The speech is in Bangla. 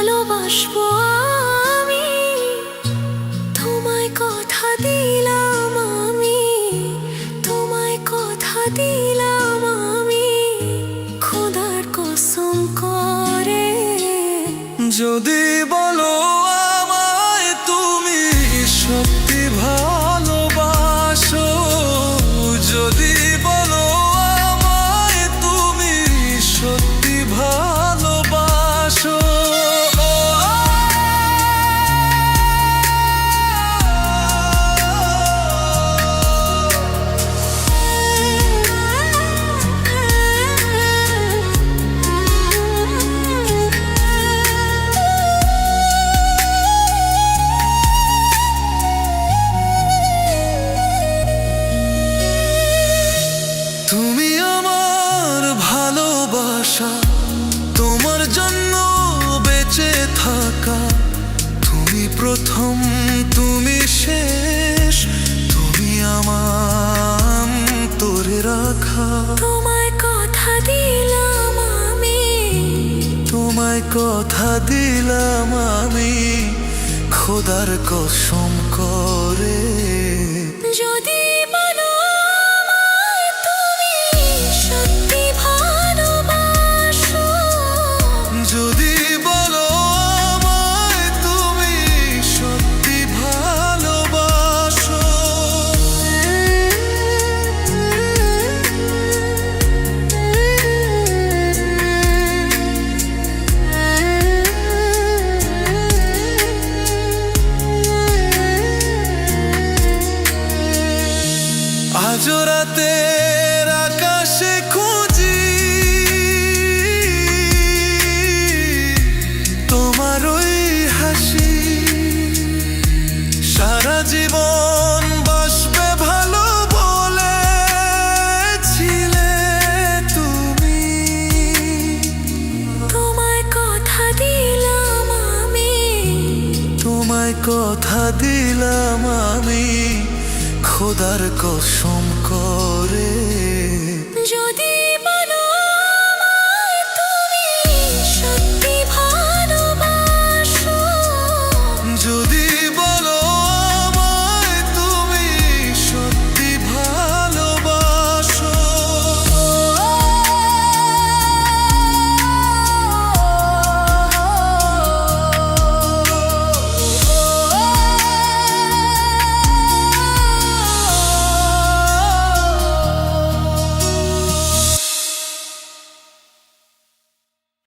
ভালোবাসবো আমি, তোমায় কথা দিলাম আমি, তোমায় কথা দিলাম আমি, খোদার কসম করে। যদি বলো আমায় তুমি সত্যি ভালোবাসো, যদি বলো আমায় তুমি সত্যি ভালোবাসো, তুমি আমার ভালোবাসা, তোমার জন্য বেঁচে থাকা, তুমি প্রথম তুমি শেষ, তুমি আমার তোরে রাখা। তোমায় কথা দিলাম আমি, তোমায় কথা দিলাম আমি, খোদার কসম করে। যদি বলো আমায় তুমি সত্যি ভালোবাসো, যদি বলো আমায় তুমি সত্যি ভালোবাসো, আজ রাতের আকাশে খুঁজি তোমার ওই হাসি, সারা জীবন বাসবে ভালো বলেছিলে তুমি। তোমায় কথা দিলাম আমি, তোমায় কথা দিলাম আমি, খোদার কসম করে। যদি